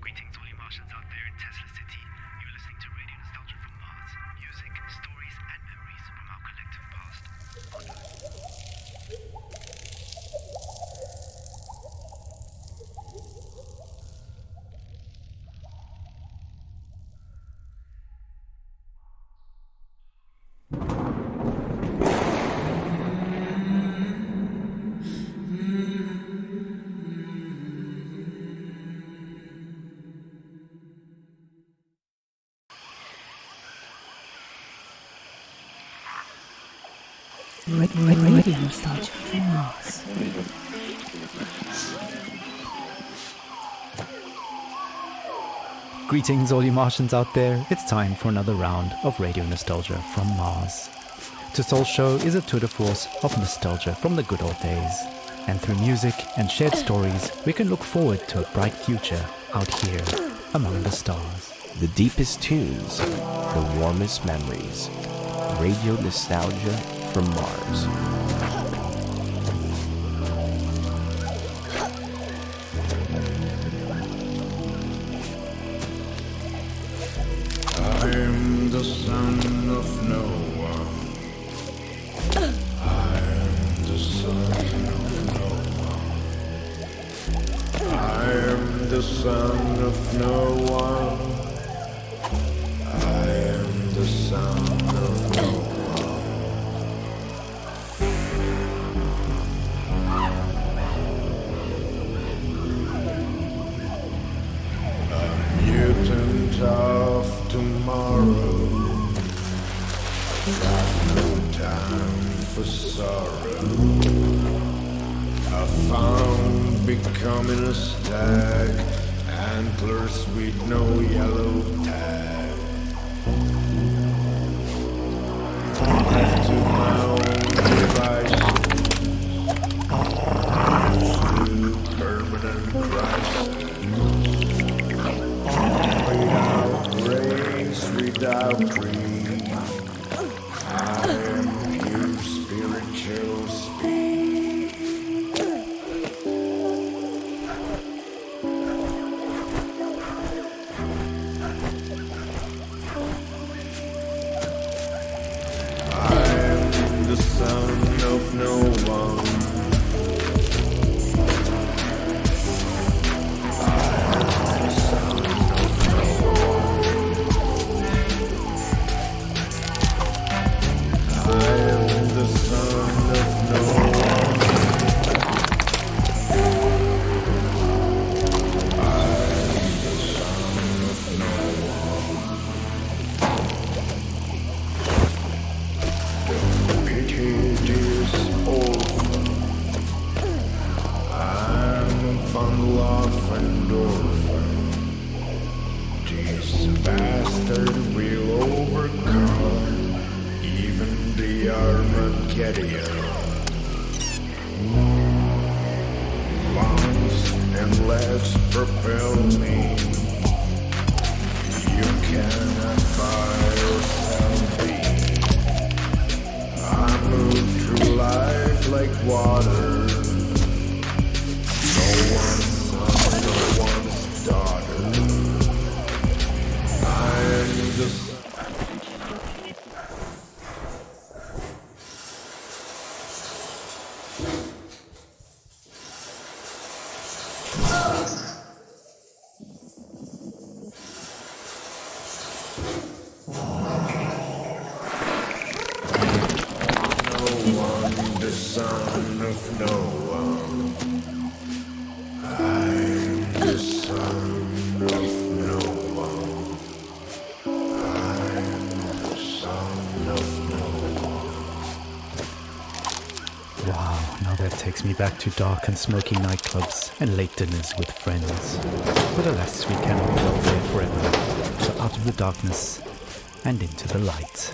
Greetings, all you Martians out there in Tesla City. You're listening to Radio Nostalgia from Mars. Music, stories, and memories from our collective past. Radio Nostalgia from Mars. Greetings, all you Martians out there. It's time for another round of Radio Nostalgia from Mars. Today's show is a tour de force of nostalgia from the good old days. And through music and shared stories, we can look forward to a bright future out here among the stars. The deepest tunes, the warmest memories. Radio Nostalgia from Mars. I'm the son of no one. I'm the son of no one. I'm the son of no one. I am the son of no one. Mutant of tomorrow, got no time for sorrow. I found becoming a stag, antlers with no yellow tag. Left to my own devices, used to permanent crisis. Without grace, without creed, I am pure spiritual speed. I am the son of no one. Armageddon. Lungs and legs propel me. You cannot buy or sell me. I move through life like water. No one's son, no one's daughter. I'm the son of no one. I'm the son of no one. I'm the son of no one. Wow, now that takes me back to dark and smoky nightclubs and late dinners with friends. But alas, we cannot dwell there forever. So out of the darkness and into the light.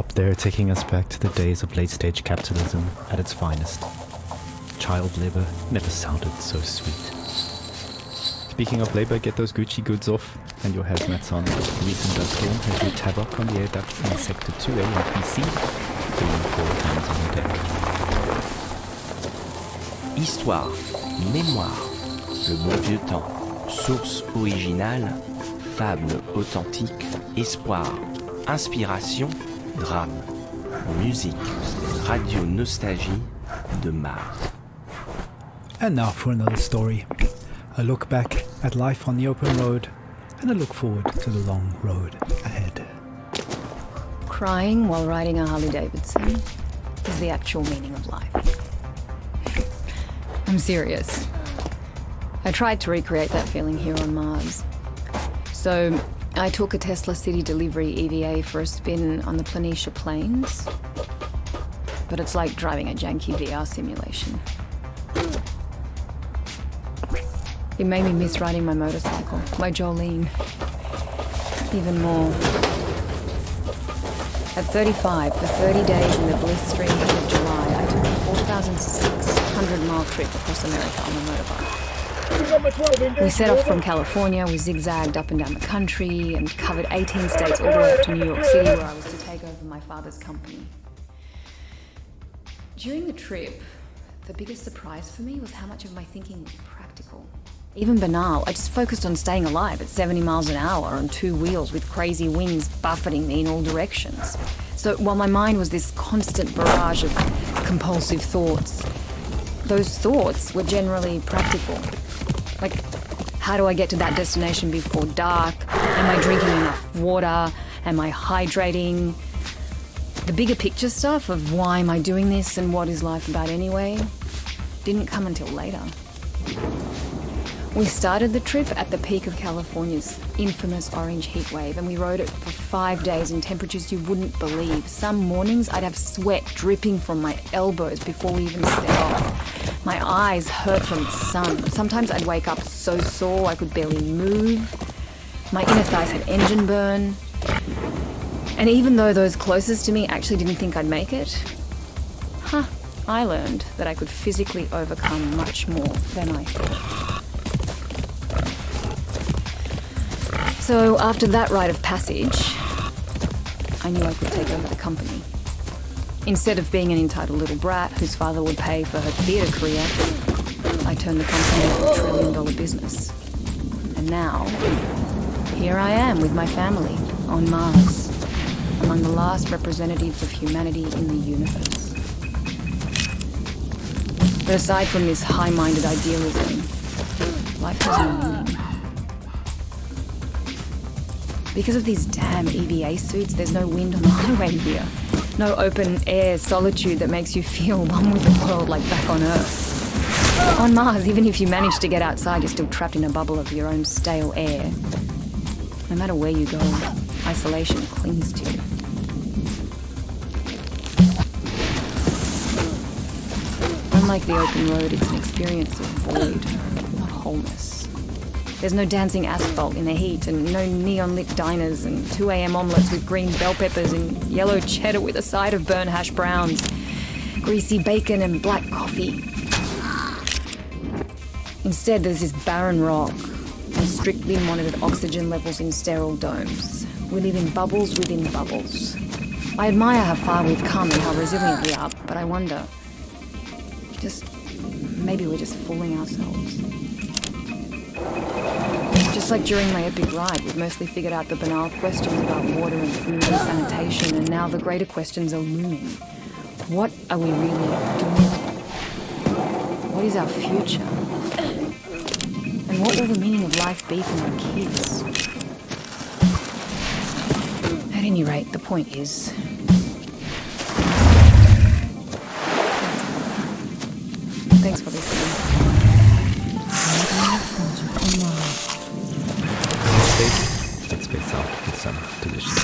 Up there, taking us back to the days of late-stage capitalism at its finest. Child labor never sounded so sweet. Speaking of labor, get those Gucci goods off and your hazmats on. The recent dust storm has wreaked havoc on the air ducts in Sector 2A and PC, bringing 4 hands on deck. Histoire, mémoire, le bon vieux temps, source originale, fable authentique, espoir, inspiration, drame, musique, radio nostalgie de Mars. And now for another story. A look back at life on the open road and a look forward to the long road ahead. Crying while riding a Harley-Davidson is the actual meaning of life. I'm serious. I tried to recreate that feeling here on Mars. So I took a Tesla City Delivery EVA for a spin on the Planitia Plains. But it's like driving a janky VR simulation. It made me miss riding my motorcycle, my Jolene, even more. At 35, for 30 days in the blistering heat of July, I took a 4,600-mile trip across America on a motorbike. We set off from California, we zigzagged up and down the country, and covered 18 states all the way up to New York City, where I was to take over my father's company. During the trip, the biggest surprise for me was how much of my thinking was practical. Even banal, I just focused on staying alive at 70 miles an hour on 2 wheels with crazy winds buffeting me in all directions. So while my mind was this constant barrage of compulsive thoughts, those thoughts were generally practical. Like, how do I get to that destination before dark? Am I drinking enough water? Am I hydrating? The bigger picture stuff of why am I doing this and what is life about anyway didn't come until later. We started the trip at the peak of California's infamous orange heat wave, and we rode it for 5 days in temperatures you wouldn't believe. Some mornings I'd have sweat dripping from my elbows before we even set off. My eyes hurt from the sun. Sometimes I'd wake up so sore I could barely move. My inner thighs had engine burn. And even though those closest to me actually didn't think I'd make it, I learned that I could physically overcome much more than I thought. So after that rite of passage, I knew I could take over the company. Instead of being an entitled little brat whose father would pay for her theatre career, I turned the company into a $1 trillion business. And now, here I am with my family on Mars, among the last representatives of humanity in the universe. But aside from this high-minded idealism, life has no meaning. Because of these damn EVA suits, there's no wind on the highway here. No open-air solitude that makes you feel one with the world like back on Earth. On Mars, even if you manage to get outside, you're still trapped in a bubble of your own stale air. No matter where you go, isolation clings to you. Unlike the open road, it's an experience of void, not wholeness. There's no dancing asphalt in the heat, and no neon-lit diners, and 2 a.m. omelettes with green bell peppers and yellow cheddar with a side of burnt hash browns, greasy bacon and black coffee. Instead, there's this barren rock and strictly monitored oxygen levels in sterile domes. We live in bubbles within bubbles. I admire how far we've come and how resilient we are, but I wonder, maybe we're just fooling ourselves. Just like during my epic ride, we've mostly figured out the banal questions about water and food and sanitation, and now the greater questions are looming. What are we really doing? What is our future? And what will the meaning of life be for my kids? At any rate, the point is, thanks for listening. Let's face out with some delicious.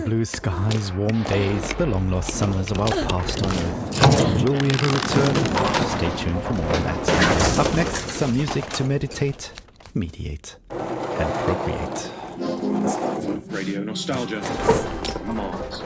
blue skies, warm days, the long-lost summers of our past on Earth. Will we ever return? Stay tuned for more on that. Up next, some music to meditate, mediate, and procreate. Radio Nostalgia from Mars.